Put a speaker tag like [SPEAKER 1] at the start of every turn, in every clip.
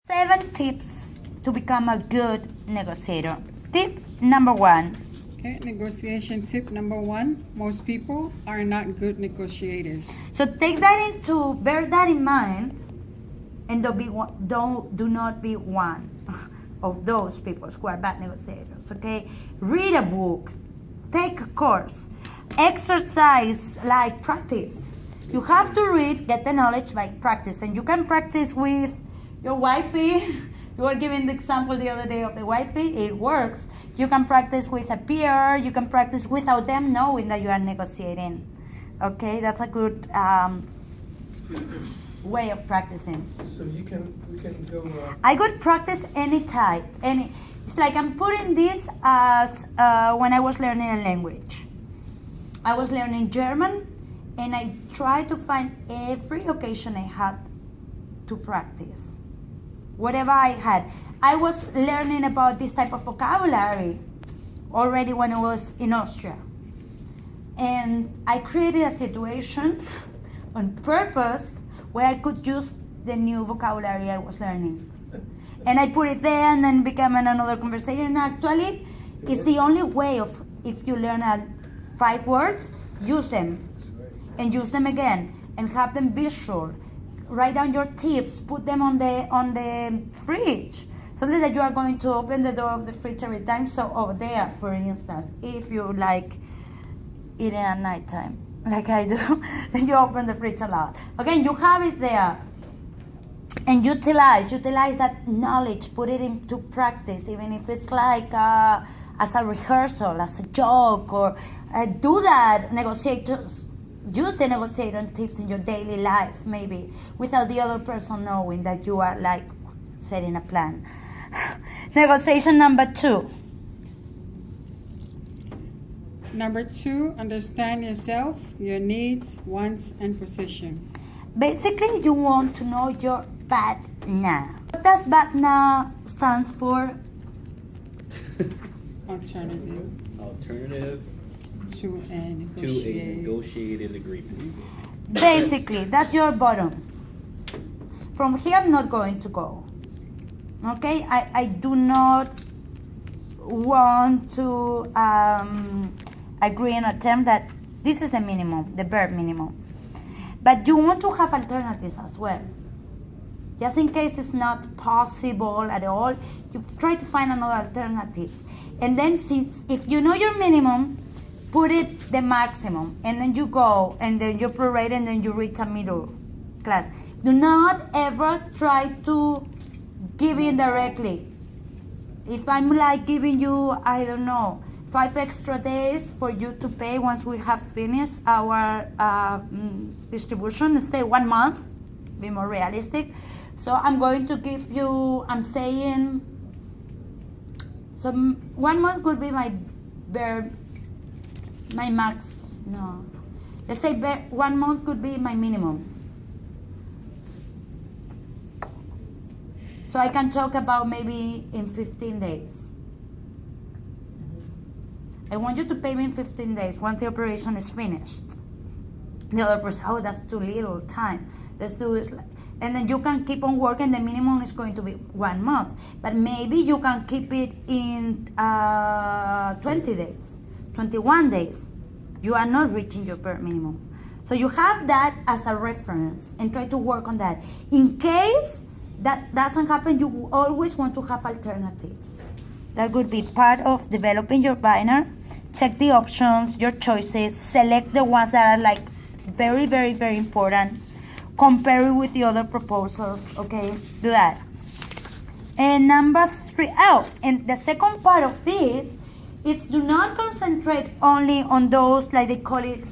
[SPEAKER 1] 7 tips to become a good negotiator. Tip number 1.
[SPEAKER 2] Okay, negotiation tip number 1. Most people are not good negotiators.
[SPEAKER 1] So bear that in mind, and do not be one of those people who are bad negotiators, okay? Read a book, take a course, exercise, like practice. You have to read, get the knowledge by practice, and you can practice with your wifey. You were giving the example the other day of the wifey. It works. You can practice with a peer. You can practice without them knowing that you are negotiating. Okay, that's a good way of practicing.
[SPEAKER 3] So we can go.
[SPEAKER 1] I could practice any type. It's like I'm putting this as when I was learning a language. I was learning German, and I tried to find every occasion I had to practice. Whatever I had. I was learning about this type of vocabulary already when I was in Austria. And I created a situation on purpose where I could use the new vocabulary I was learning. And I put it there and then became another conversation. Actually, it's the only way of, if you learn 5 words, use them. And use them again. And have them visual. Write down your tips, put them on the fridge. Something that you are going to open the door of the fridge every time. So over there, for instance, if you like eating at nighttime, like I do, then you open the fridge a lot. Okay, you have it there. And utilize that knowledge, put it into practice, even if it's like as a rehearsal, as a joke, or do that, negotiators. Use the negotiating tips in your daily life, maybe, without the other person knowing that you are like setting a plan. Negotiation number 2.
[SPEAKER 2] Number 2, understand yourself, your needs, wants, and position.
[SPEAKER 1] Basically, you want to know your BATNA. What does BATNA stands for?
[SPEAKER 2] Alternative to a
[SPEAKER 4] negotiated agreement.
[SPEAKER 1] Basically, that's your bottom. From here, I'm not going to go. Okay, I do not want to agree on a term that this is the minimum, the bare minimum. But you want to have alternatives as well. Just in case it's not possible at all, you try to find another alternative. And then if you know your minimum, put it the maximum, and then you go, and then you prorate, and then you reach a middle class. Do not ever try to give in directly. If I'm like giving you, I don't know, 5 extra days for you to pay once we have finished our distribution, stay 1 month, be more realistic. So I'm going to give you, I'm saying, so 1 month could be my max, no. Let's say 1 month could be my minimum. So I can talk about maybe in 15 days. I want you to pay me in 15 days once the operation is finished. The other person, oh, that's too little time. Let's do it. And then you can keep on working. The minimum is going to be 1 month. But maybe you can keep it in 20 days. 21 days, you are not reaching your bare minimum. So you have that as a reference and try to work on that. In case that doesn't happen, you always want to have alternatives. That would be part of developing your binder. Check the options, your choices, select the ones that are like very, very, very important. Compare it with the other proposals, okay? Do that. And number 3, and the second part of this, it's do not concentrate only on those, like they call it,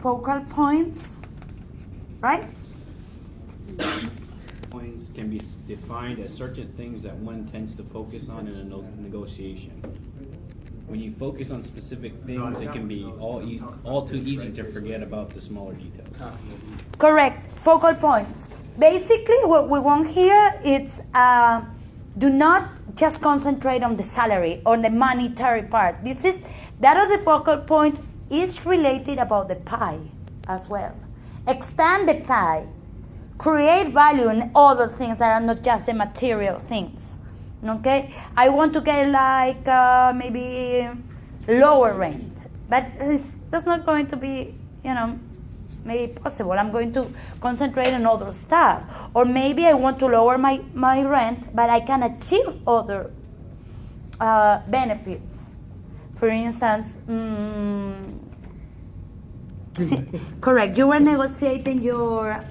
[SPEAKER 1] focal points, right?
[SPEAKER 4] Points can be defined as certain things that one tends to focus on in a negotiation. When you focus on specific things, it can be all too easy to forget about the smaller details.
[SPEAKER 1] Correct. Focal points. Basically, what we want here is do not just concentrate on the salary, on the monetary part. That of the focal point is related about the pie as well. Expand the pie. create value in other things that are not just the material things. Okay, I want to get like maybe lower rent, but that's not going to be, maybe possible. I'm going to concentrate on other stuff, or maybe I want to lower my rent, but I can achieve other benefits. For instance, correct, you were negotiating your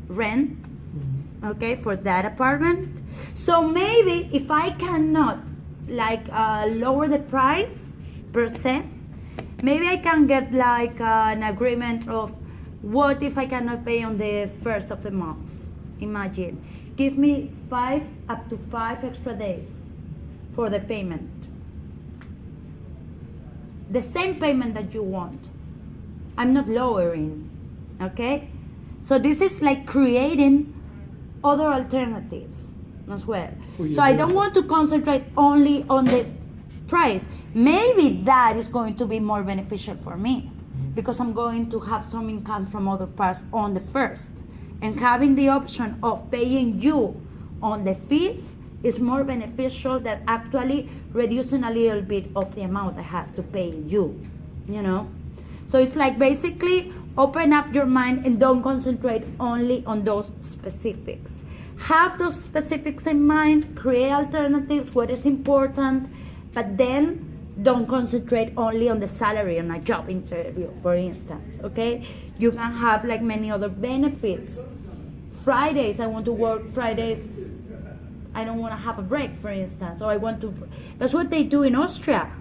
[SPEAKER 1] rent, okay, for that apartment. So maybe if I cannot lower the price per se, maybe I can get like an agreement of what if I cannot pay on the first of the month. Imagine, give me up to 5 extra days for the payment. The same payment that you want. I'm not lowering, okay? So this is like creating other alternatives as well. So I don't want to concentrate only on the price. Maybe that is going to be more beneficial for me because I'm going to have some income from other parts on the first. And having the option of paying you on the 5th is more beneficial than actually reducing a little bit of the amount I have to pay you, So it's like basically open up your mind and don't concentrate only on those specifics. Have those specifics in mind, create alternatives, what is important, but then don't concentrate only on the salary on a job interview, for instance, okay? You can have like many other benefits. Fridays, I want to work Fridays, I don't want to have a break, for instance, or I want to, that's what they do in Austria.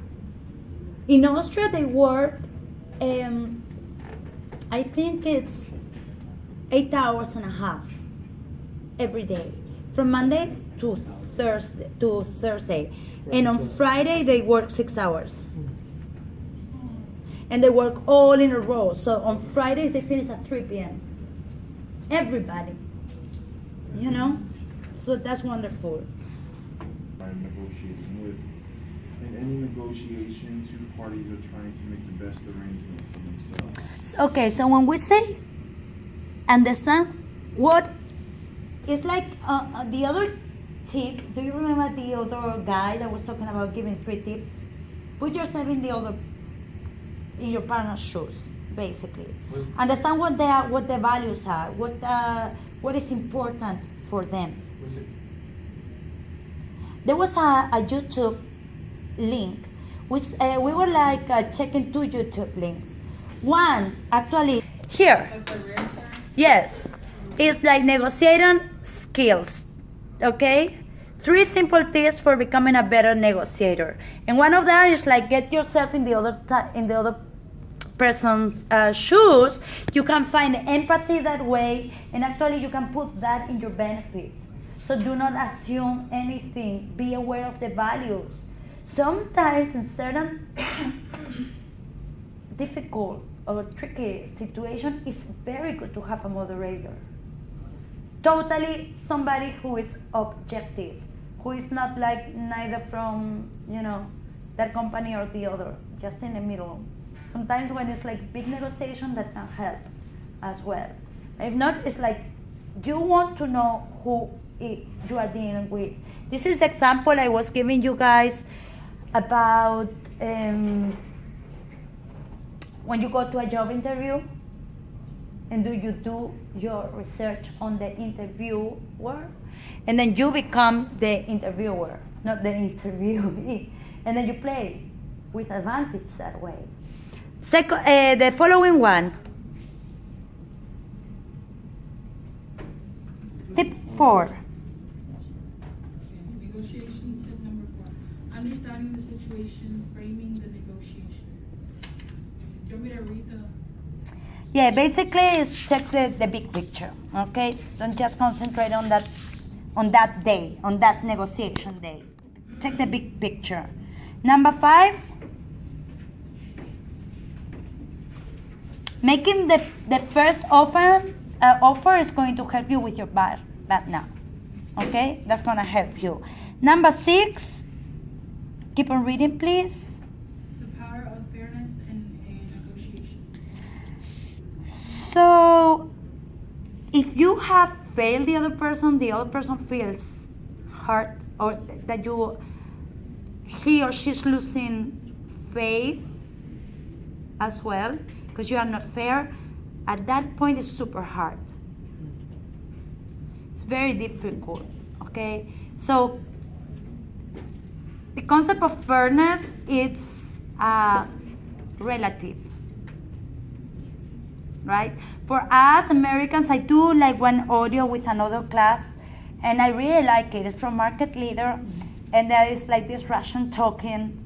[SPEAKER 1] In Austria, they work, I think it's 8 hours and a half every day, from Monday to Thursday. And on Friday, they work 6 hours. And they work all in a row. So on Fridays, they finish at 3 p.m. Everybody, So that's wonderful.
[SPEAKER 5] I'm negotiating with. In any negotiation, two parties are trying to make the best arrangement for themselves.
[SPEAKER 1] Okay, so when we say understand what, it's like the other tip. Do you remember the other guy that was talking about giving 3 tips? Put yourself in in your partner's shoes, basically. Understand what the values are, what is important for them. There was a YouTube link, which we were like checking 2 YouTube links. One, actually, here. Yes, it's like negotiating skills, okay? 3 simple tips for becoming a better negotiator. And one of that is like get yourself in the other person's shoes. You can find empathy that way, and actually you can put that in your benefit. So do not assume anything. Be aware of the values. Sometimes in certain difficult or tricky situation, it's very good to have a moderator. Totally somebody who is objective, who is not like neither from, that company or the other, just in the middle. Sometimes when it's like big negotiation, that can help as well. If not, it's like you want to know who you are dealing with. This is the example I was giving you guys about when you go to a job interview, and you do your research on the interviewer, and then you become the interviewer, not the interviewee, and then you play with advantage that way. The following one. Tip 4.
[SPEAKER 6] Negotiation tip number 4. Understanding the situation, framing the negotiation. Do you want me to read the...
[SPEAKER 1] Yeah, basically it's check the big picture, okay? Don't just concentrate on that day, on that negotiation day. Check the big picture. Number 5, making the first offer is going to help you with your BATNA, okay? That's going to help you. Number 6, keep on reading, please.
[SPEAKER 6] The power of fairness in a negotiation.
[SPEAKER 1] So if you have failed the other person feels hurt, or that he or she's losing faith as well, because you are not fair. At that point, it's super hard. It's very difficult, okay? So the concept of fairness, it's relative, right? For us Americans, I do like one audio with another class, and I really like it. It's from Market Leader, and there is like this Russian talking,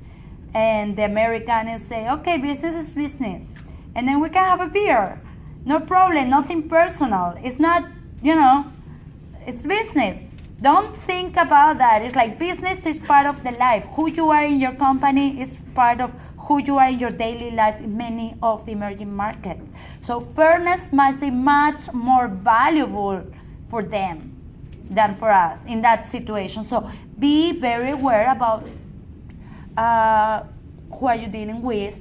[SPEAKER 1] and the American is saying, okay, business is business, and then we can have a beer, no problem, nothing personal. It's not, it's business. Don't think about that. It's like business is part of the life. Who you are in your company is part of who you are in your daily life in many of the emerging markets. So fairness must be much more valuable for them than for us in that situation. So be very aware about who are you dealing with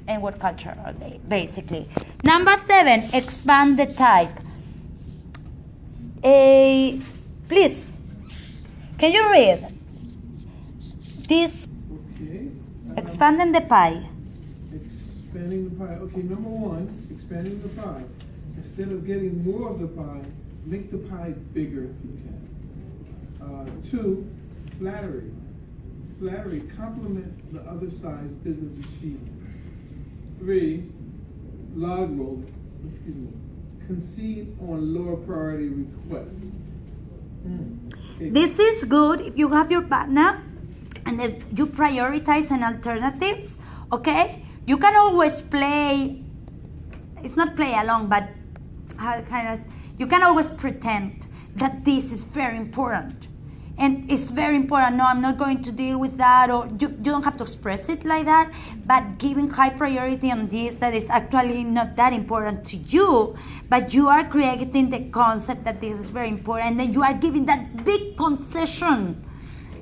[SPEAKER 1] and what culture are they, basically. Number 7, expand the type. Please, can you read this?
[SPEAKER 3] Okay.
[SPEAKER 1] Expanding the pie.
[SPEAKER 3] Expanding the pie. Okay, number 1, expanding the pie. Instead of getting more of the pie, make the pie bigger if you can. 2, flattery. Flattery, compliment the other side's business achievements. 3, log rolling. Concede on lower priority requests. Okay.
[SPEAKER 1] This is good if you have your BATNA and then you prioritize an alternatives, okay? You can always play, it's not play along, but you can always pretend that this is very important. And it's very important. No, I'm not going to deal with that, or you don't have to express it like that, but giving high priority on this that is actually not that important to you, but you are creating the concept that this is very important, and then you are giving that big concession,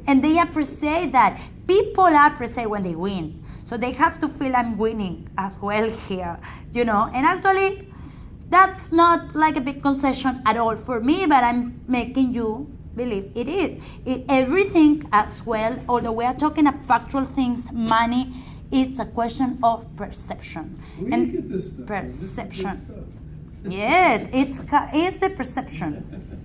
[SPEAKER 1] and they appreciate that. People appreciate when they win, so they have to feel I'm winning as well here, and actually that's not like a big concession at all for me, but I'm making you believe it is. Everything as well, although we are talking of factual things, money, it's a question of perception.
[SPEAKER 3] Where do you get this stuff?
[SPEAKER 1] Perception.
[SPEAKER 3] This stuff.
[SPEAKER 1] Yes, it's the perception.